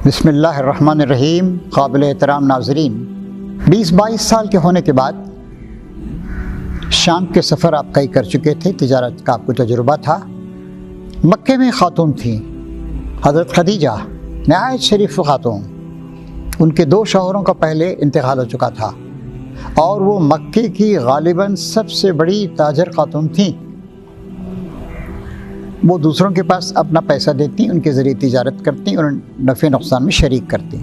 بسم اللہ الرحمن الرحیم۔ قابل احترام ناظرین، 20-22 سال کے ہونے کے بعد شام کے سفر آپ کئی کر چکے تھے، تجارت کا آپ کو تجربہ تھا۔ مکے میں خاتون تھیں حضرت خدیجہ، نہایت شریف خاتون۔ ان کے 2 شوہروں کا پہلے انتقال ہو چکا تھا اور وہ مکے کی غالباً سب سے بڑی تاجر خاتون تھیں۔ وہ دوسروں کے پاس اپنا پیسہ دیتی، ان کے ذریعے تجارت کرتی اور نفع نقصان میں شریک کرتی۔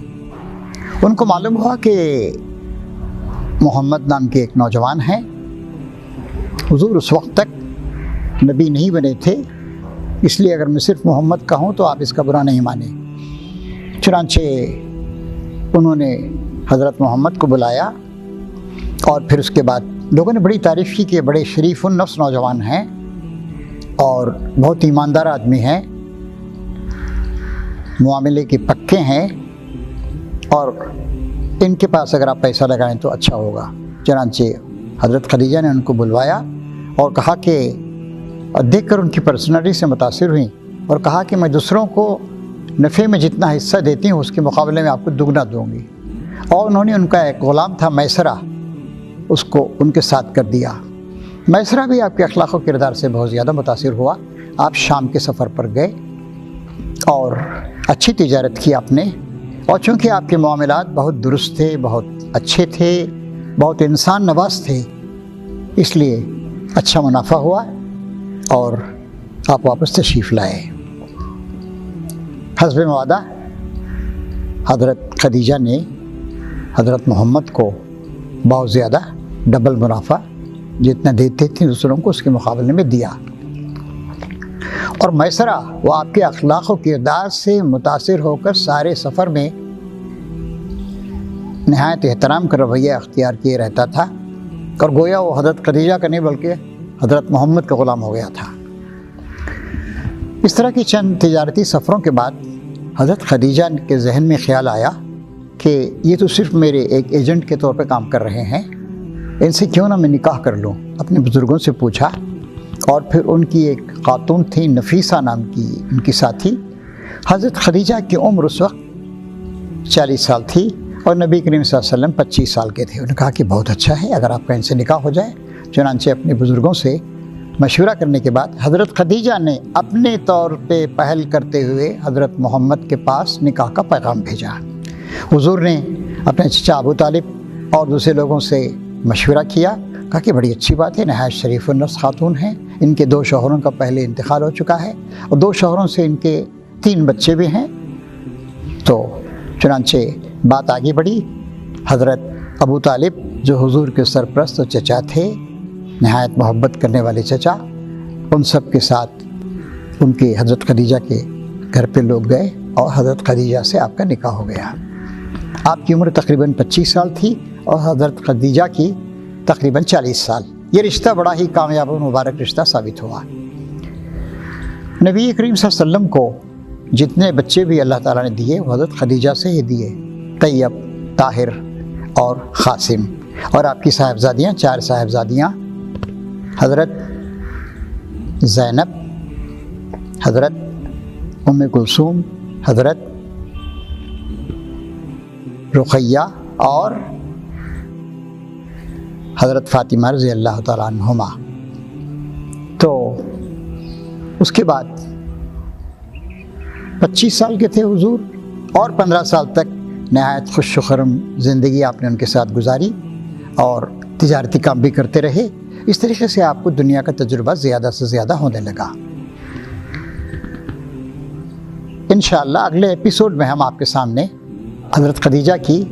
ان کو معلوم ہوا کہ محمد نام کے ایک نوجوان ہیں۔ حضور اس وقت تک نبی نہیں بنے تھے، اس لیے اگر میں صرف محمد کہوں تو آپ اس کا برا نہیں مانیں۔ چنانچہ انہوں نے حضرت محمد کو بلایا اور پھر اس کے بعد لوگوں نے بڑی تعریف کی کہ بڑے شریف النفس نوجوان ہیں اور بہت ایماندار آدمی ہیں، معاملے کے پکے ہیں، اور ان کے پاس اگر آپ پیسہ لگائیں تو اچھا ہوگا۔ چنانچہ حضرت خدیجہ نے ان کو بلوایا اور کہا کہ دیکھ کر ان کی پرسنالٹی سے متاثر ہوئیں اور کہا کہ میں دوسروں کو نفع میں جتنا حصہ دیتی ہوں اس کے مقابلے میں آپ کو دگنا دوں گی۔ اور انہوں نے ان کا ایک غلام تھا میسرہ، اس کو ان کے ساتھ کر دیا۔ میسرہ بھی آپ کے اخلاق و کردار سے بہت زیادہ متاثر ہوا۔ آپ شام کے سفر پر گئے اور اچھی تجارت کی آپ نے، اور چونکہ آپ کے معاملات بہت درست تھے، بہت اچھے تھے، بہت انسان نواز تھے، اس لیے اچھا منافع ہوا اور آپ واپس تشریف لائے۔ حسب وعدہ حضرت خدیجہ نے حضرت محمد کو بہت زیادہ ڈبل منافع جتنا دیتے تھے دوسروں کو اس کے مقابلے میں دیا، اور میسرہ وہ آپ کے اخلاق و کردار سے متاثر ہو کر سارے سفر میں نہایت احترام کا رویہ اختیار کیے رہتا تھا، اور گویا وہ حضرت خدیجہ کا نہیں بلکہ حضرت محمد کا غلام ہو گیا تھا۔ اس طرح کی چند تجارتی سفروں کے بعد حضرت خدیجہ کے ذہن میں خیال آیا کہ یہ تو صرف میرے ایک ایجنٹ کے طور پہ کام کر رہے ہیں، ان سے کیوں نہ میں نکاح کر لوں۔ اپنے بزرگوں سے پوچھا اور پھر ان کی ایک خاتون تھی نفیسہ نام کی ان کی ساتھی۔ حضرت خدیجہ کی عمر اس وقت 40 سال تھی اور نبی کریم صلی اللہ علیہ وسلم 25 سال کے تھے۔ انہوں نے کہا کہ بہت اچھا ہے اگر آپ کا ان سے نکاح ہو جائے۔ چنانچہ اپنے بزرگوں سے مشورہ کرنے کے بعد حضرت خدیجہ نے اپنے طور پہ پہل کرتے ہوئے حضرت محمد کے پاس نکاح کا پیغام بھیجا۔ حضور نے اپنے چچا ابو طالب اور دوسرے لوگوں سے مشورہ کیا، کہا کہ بڑی اچھی بات ہے، نہایت شریف النفس خاتون ہیں، ان کے 2 شوہروں کا پہلے انتقال ہو چکا ہے اور 2 شوہروں سے ان کے 3 بچے بھی ہیں۔ تو چنانچہ بات آگے بڑھی۔ حضرت ابو طالب جو حضور کے سرپرست و چچا تھے، نہایت محبت کرنے والے چچا، ان سب کے ساتھ ان کے حضرت خدیجہ کے گھر پہ لوگ گئے اور حضرت خدیجہ سے آپ کا نکاح ہو گیا۔ آپ کی عمر تقریباً 25 سال تھی اور حضرت خدیجہ کی تقریباً 40 سال۔ یہ رشتہ بڑا ہی کامیاب و مبارک رشتہ ثابت ہوا۔ نبی کریم صلی اللہ علیہ وسلم کو جتنے بچے بھی اللہ تعالیٰ نے دیے وہ حضرت خدیجہ سے ہی دیے، طیب، طاہر اور قاسم۔ اور آپ کی صاحبزادیاں 4 صاحبزادیاں، حضرت زینب، حضرت ام کلثوم، حضرت رقیہ اور حضرت فاطمہ رضی اللہ تعالیٰ عنہما۔ تو اس کے بعد 25 سال کے تھے حضور اور 15 سال تک نہایت خوش و خرم زندگی آپ نے ان کے ساتھ گزاری اور تجارتی کام بھی کرتے رہے۔ اس طریقے سے آپ کو دنیا کا تجربہ زیادہ سے زیادہ ہونے لگا۔ انشاءاللہ اگلے ایپیسوڈ میں ہم آپ کے سامنے حضرت خدیجہ کی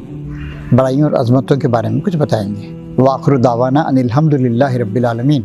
بڑائیوں اور عظمتوں کے بارے میں کچھ بتائیں گے۔ وآخر دعوانا ان الحمد للہ رب العالمین۔